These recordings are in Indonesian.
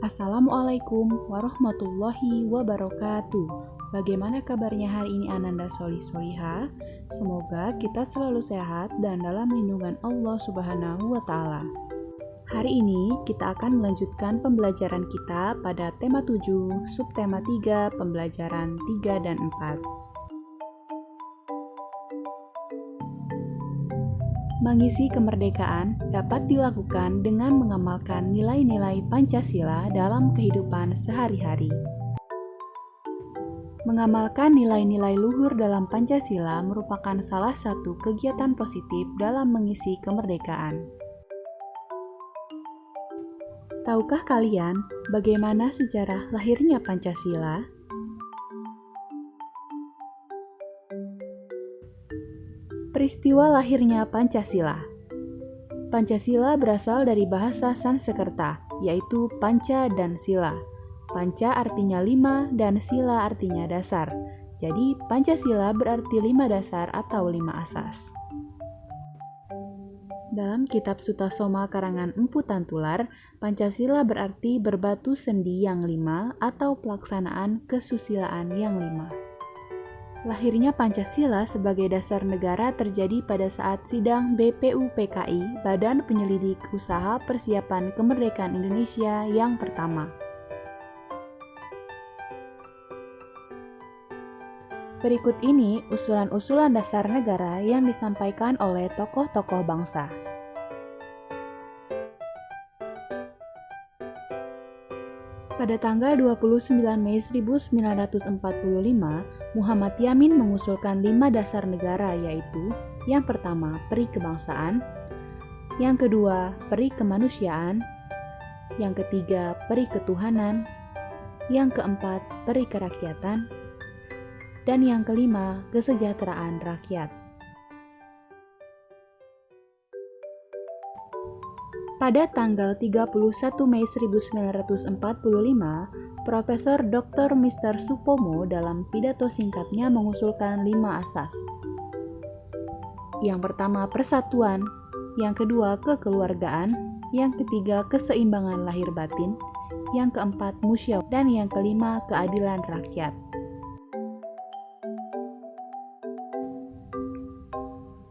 Assalamualaikum warahmatullahi wabarakatuh. Bagaimana kabarnya hari ini Ananda Solih Soliha? Semoga kita selalu sehat dan dalam lindungan Allah Subhanahu wa Ta'ala. Hari ini kita akan melanjutkan pembelajaran kita pada tema 7, subtema 3, pembelajaran 3 dan 4. Mengisi kemerdekaan dapat dilakukan dengan mengamalkan nilai-nilai Pancasila dalam kehidupan sehari-hari. Mengamalkan nilai-nilai luhur dalam Pancasila merupakan salah satu kegiatan positif dalam mengisi kemerdekaan. Tahukah kalian bagaimana sejarah lahirnya Pancasila? Peristiwa lahirnya Pancasila. Pancasila berasal dari bahasa Sanskerta, yaitu panca dan sila. Panca artinya 5 dan sila artinya dasar. Jadi Pancasila berarti 5 dasar atau 5 asas. Dalam kitab Sutasoma karangan Empu Tantular, Pancasila berarti berbatu sendi yang 5 atau pelaksanaan kesusilaan yang 5. Lahirnya Pancasila sebagai dasar negara terjadi pada saat sidang BPUPKI, Badan Penyelidik Usaha Persiapan Kemerdekaan Indonesia yang pertama. Berikut ini usulan-usulan dasar negara yang disampaikan oleh tokoh-tokoh bangsa. Pada tanggal 29 Mei 1945, Muhammad Yamin mengusulkan 5 dasar negara, yaitu yang pertama, peri kebangsaan, yang kedua, peri kemanusiaan, yang ketiga, peri ketuhanan, yang keempat, peri kerakyatan, dan yang kelima, kesejahteraan rakyat. Pada tanggal 31 Mei 1945, Profesor Dr. Mr. Supomo dalam pidato singkatnya mengusulkan 5 asas. Yang pertama, persatuan, yang kedua, kekeluargaan, yang ketiga, keseimbangan lahir batin, yang keempat, musyawarah, dan yang kelima, keadilan rakyat.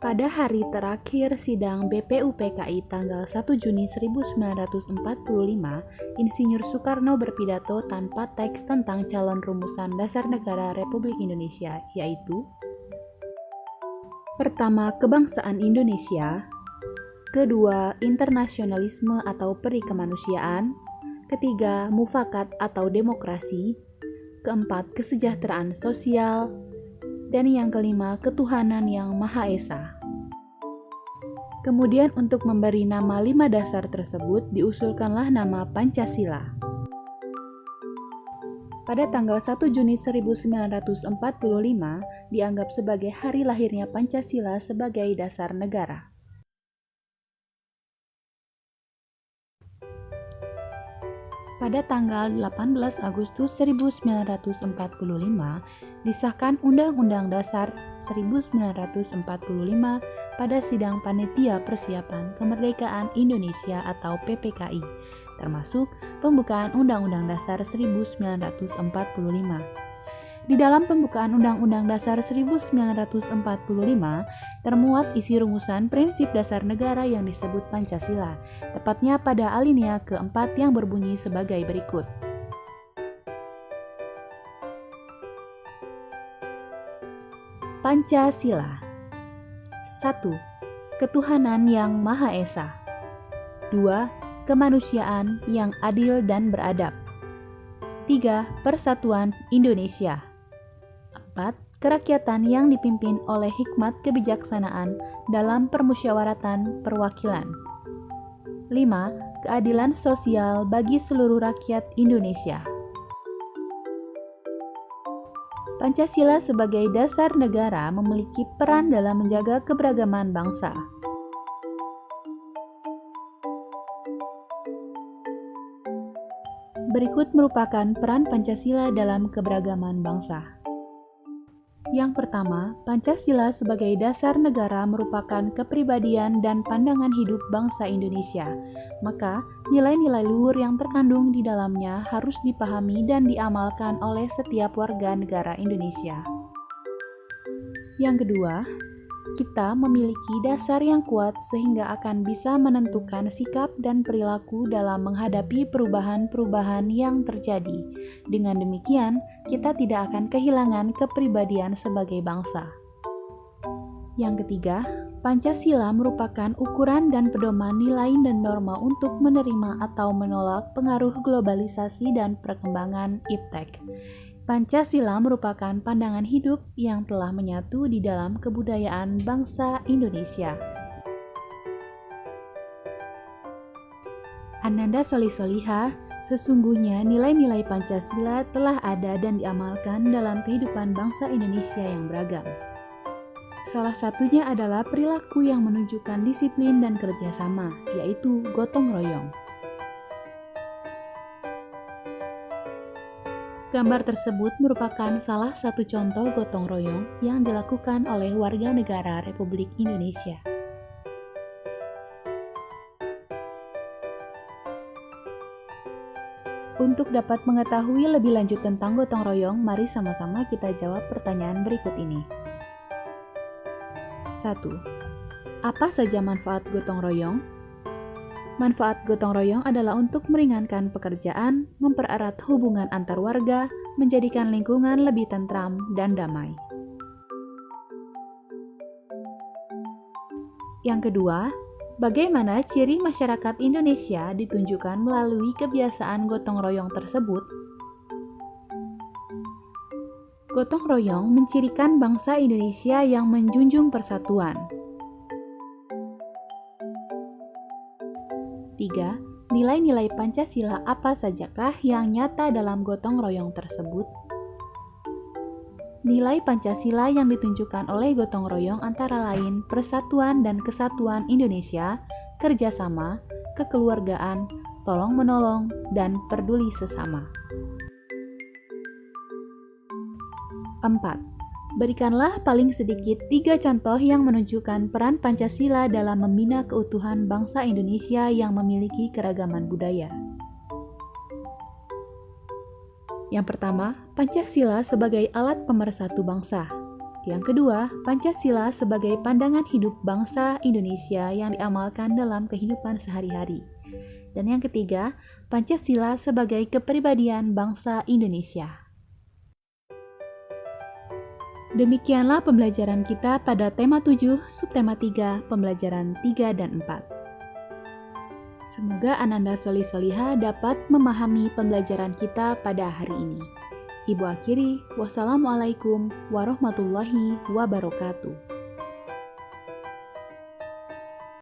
Pada hari terakhir sidang BPUPKI tanggal 1 Juni 1945, Insinyur Soekarno berpidato tanpa teks tentang calon rumusan dasar negara Republik Indonesia, yaitu: pertama, kebangsaan Indonesia; kedua, internasionalisme atau peri kemanusiaan; ketiga, mufakat atau demokrasi; keempat, kesejahteraan sosial; dan yang kelima, ketuhanan yang Maha Esa. Kemudian untuk memberi nama 5 dasar tersebut, diusulkanlah nama Pancasila. Pada tanggal 1 Juni 1945, dianggap sebagai hari lahirnya Pancasila sebagai dasar negara. Pada tanggal 18 Agustus 1945, disahkan Undang-Undang Dasar 1945 pada sidang Panitia Persiapan Kemerdekaan Indonesia atau PPKI, termasuk pembukaan Undang-Undang Dasar 1945. Di dalam pembukaan Undang-Undang Dasar 1945 termuat isi rumusan prinsip dasar negara yang disebut Pancasila, tepatnya pada alinea keempat yang berbunyi sebagai berikut. Pancasila. 1. Ketuhanan yang Maha Esa. 2. Kemanusiaan yang adil dan beradab. 3. Persatuan Indonesia. 4. Kerakyatan yang dipimpin oleh hikmat kebijaksanaan dalam permusyawaratan perwakilan. 5. Keadilan sosial bagi seluruh rakyat Indonesia. Pancasila sebagai dasar negara memiliki peran dalam menjaga keberagaman bangsa. Berikut merupakan peran Pancasila dalam keberagaman bangsa. Yang pertama, Pancasila sebagai dasar negara merupakan kepribadian dan pandangan hidup bangsa Indonesia. Maka, nilai-nilai luhur yang terkandung di dalamnya harus dipahami dan diamalkan oleh setiap warga negara Indonesia. Yang kedua, kita memiliki dasar yang kuat sehingga akan bisa menentukan sikap dan perilaku dalam menghadapi perubahan-perubahan yang terjadi. Dengan demikian, kita tidak akan kehilangan kepribadian sebagai bangsa. Yang ketiga, Pancasila merupakan ukuran dan pedoman nilai dan norma untuk menerima atau menolak pengaruh globalisasi dan perkembangan iptek. Pancasila merupakan pandangan hidup yang telah menyatu di dalam kebudayaan bangsa Indonesia. Ananda Solih-Solihah, sesungguhnya nilai-nilai Pancasila telah ada dan diamalkan dalam kehidupan bangsa Indonesia yang beragam. Salah satunya adalah perilaku yang menunjukkan disiplin dan kerjasama, yaitu gotong royong. Gambar tersebut merupakan salah satu contoh gotong royong yang dilakukan oleh warga negara Republik Indonesia. Untuk dapat mengetahui lebih lanjut tentang gotong royong, mari sama-sama kita jawab pertanyaan berikut ini. 1. Apa saja manfaat gotong royong? Manfaat gotong royong adalah untuk meringankan pekerjaan, mempererat hubungan antar warga, menjadikan lingkungan lebih tentram dan damai. Yang kedua, bagaimana ciri masyarakat Indonesia ditunjukkan melalui kebiasaan gotong royong tersebut? Gotong royong mencirikan bangsa Indonesia yang menjunjung persatuan. 3. Nilai-nilai Pancasila apa sajakah yang nyata dalam gotong royong tersebut? Nilai Pancasila yang ditunjukkan oleh gotong royong antara lain persatuan dan kesatuan Indonesia, kerjasama, kekeluargaan, tolong-menolong, dan peduli sesama. 4. Berikanlah paling sedikit 3 contoh yang menunjukkan peran Pancasila dalam membina keutuhan bangsa Indonesia yang memiliki keragaman budaya. Yang pertama, Pancasila sebagai alat pemersatu bangsa. Yang kedua, Pancasila sebagai pandangan hidup bangsa Indonesia yang diamalkan dalam kehidupan sehari-hari. Dan yang ketiga, Pancasila sebagai kepribadian bangsa Indonesia. Demikianlah pembelajaran kita pada tema 7, subtema 3, pembelajaran 3 dan 4. Semoga Ananda Solih-Solihah dapat memahami pembelajaran kita pada hari ini. Ibu akhiri, wassalamualaikum warahmatullahi wabarakatuh.